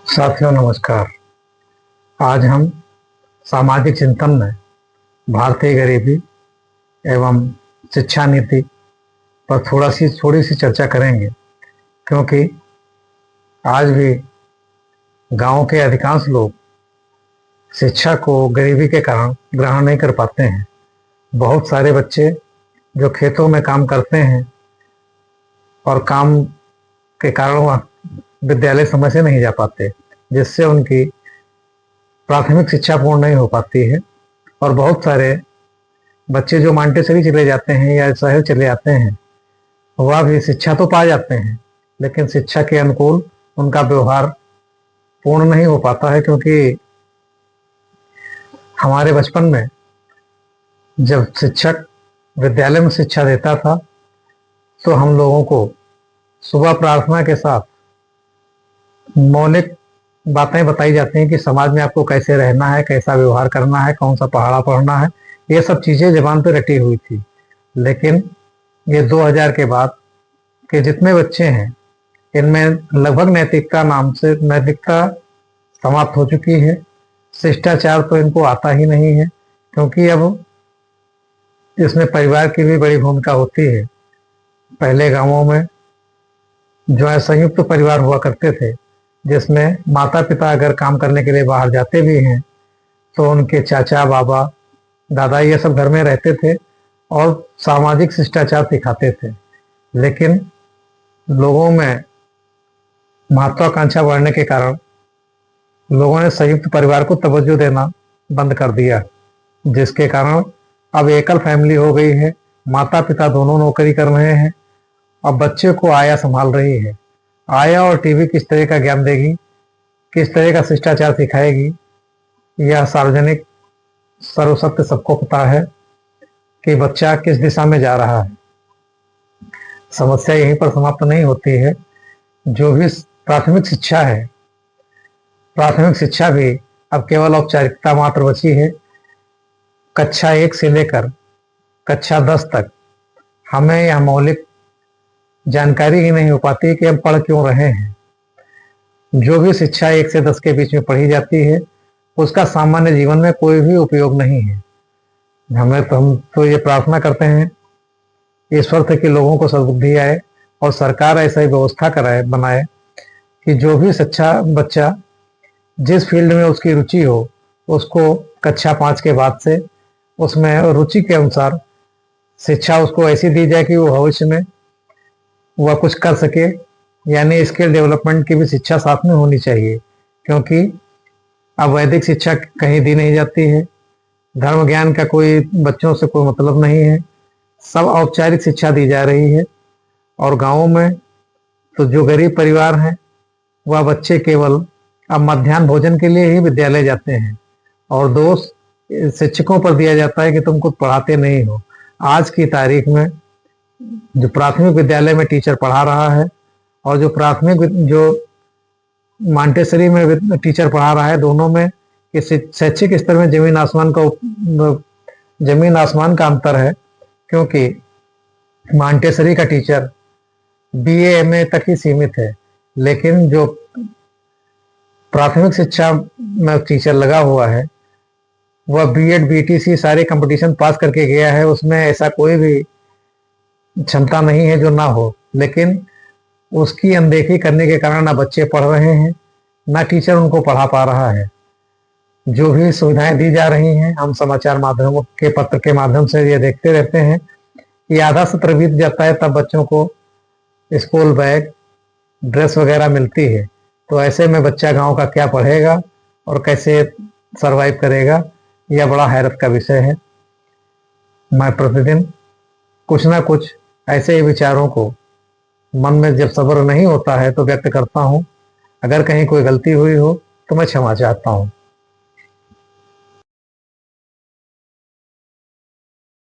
साथियों नमस्कार। आज हम सामाजिक चिंतन में भारतीय गरीबी एवं शिक्षा नीति पर थोड़ी सी चर्चा करेंगे, क्योंकि आज भी गांव के अधिकांश लोग शिक्षा को गरीबी के कारण ग्रहण नहीं कर पाते हैं। बहुत सारे बच्चे जो खेतों में काम करते हैं और काम के कारण वह विद्यालय समय से नहीं जा पाते, जिससे उनकी प्राथमिक शिक्षा पूर्ण नहीं हो पाती है। और बहुत सारे बच्चे जो मांटेसरी चले जाते हैं या शहर चले जाते हैं, वह भी शिक्षा तो पा जाते हैं, लेकिन शिक्षा के अनुकूल उनका व्यवहार पूर्ण नहीं हो पाता है। क्योंकि हमारे बचपन में जब शिक्षक विद्यालय में शिक्षा देता था, तो हम लोगों को सुबह प्रार्थना के साथ मौलिक बातें बताई जाती हैं कि समाज में आपको कैसे रहना है, कैसा व्यवहार करना है, कौन सा पहाड़ा पढ़ना है। ये सब चीजें जबान पे रटी हुई थी। लेकिन ये 2000 के बाद के जितने बच्चे हैं, इनमें लगभग नैतिकता समाप्त हो चुकी है। शिष्टाचार तो इनको आता ही नहीं है, क्योंकि अब इसमें परिवार की भी बड़ी भूमिका होती है। पहले गांवों में जो है संयुक्त परिवार हुआ करते थे, जिसमें माता पिता अगर काम करने के लिए बाहर जाते भी हैं तो उनके चाचा बाबा दादा ये सब घर में रहते थे और सामाजिक शिष्टाचार सिखाते थे। लेकिन लोगों में महत्वाकांक्षा बढ़ने के कारण लोगों ने संयुक्त परिवार को तवज्जो देना बंद कर दिया, जिसके कारण अब एकल फैमिली हो गई है। माता पिता दोनों नौकरी कर रहे हैं और बच्चे को आया संभाल रही है। आया और टीवी किस तरह का ज्ञान देगी, किस तरह का शिष्टाचार सिखाएगी, यह सार्वजनिक सर्वसत्य सबको पता है कि बच्चा किस दिशा में जा रहा है। समस्या यहीं पर समाप्त नहीं होती है। जो भी प्राथमिक शिक्षा है, प्राथमिक शिक्षा भी अब केवल औपचारिकता मात्र बची है। कक्षा 1 से लेकर कक्षा 10 तक हमें यह मौलिक जानकारी ही नहीं हो पाती कि हम पढ़ क्यों रहे हैं। जो भी शिक्षा 1 से 10 के बीच में पढ़ी जाती है, उसका सामान्य जीवन में कोई भी उपयोग नहीं है। हम तो ये प्रार्थना करते हैं ईश्वर से कि लोगों को सद्बुद्धि आए और सरकार ऐसा ही व्यवस्था बनाए कि जो भी शिक्षा बच्चा जिस फील्ड में उसकी रुचि हो, उसको कक्षा 5 के बाद से उसमें रुचि के अनुसार शिक्षा उसको ऐसी दी जाए कि वो भविष्य में वह कुछ कर सके। यानी स्किल डेवलपमेंट की भी शिक्षा साथ में होनी चाहिए, क्योंकि अब वैदिक शिक्षा कहीं दी नहीं जाती है। धर्म ज्ञान का कोई बच्चों से कोई मतलब नहीं है। सब औपचारिक शिक्षा दी जा रही है। और गांवों में तो जो गरीब परिवार हैं, वह बच्चे केवल अब मध्याह्न भोजन के लिए ही विद्यालय जाते हैं और दोष शिक्षकों पर दिया जाता है कि तुम कुछ पढ़ाते नहीं हो। आज की तारीख में जो प्राथमिक विद्यालय में टीचर पढ़ा रहा है और जो मांटेसरी में टीचर पढ़ा रहा है, दोनों में शैक्षिक स्तर में जमीन आसमान का अंतर है। क्योंकि मांटेसरी का टीचर BA MA तक ही सीमित है, लेकिन जो प्राथमिक शिक्षा में टीचर लगा हुआ है, वह BEd BTC सारे कंपटीशन पास करके गया है। उसमें ऐसा कोई भी क्षमता नहीं है जो ना हो, लेकिन उसकी अनदेखी करने के कारण ना बच्चे पढ़ रहे हैं, ना टीचर उनको पढ़ा पा रहा है। जो भी सुविधाएं दी जा रही हैं, हम समाचार माध्यमों के पत्र के माध्यम से ये देखते रहते हैं कि आधा सत्र बीत जाता है तब बच्चों को स्कूल बैग ड्रेस वगैरह मिलती है। तो ऐसे में बच्चा गांव का क्या पढ़ेगा और कैसे सरवाइव करेगा, यह बड़ा हैरत का विषय है। मैं प्रतिदिन कुछ ना कुछ ऐसे ही विचारों को मन में जब सब्र नहीं होता है तो व्यक्त करता हूँ। अगर कहीं कोई गलती हुई हो तो मैं क्षमा चाहता हूँ।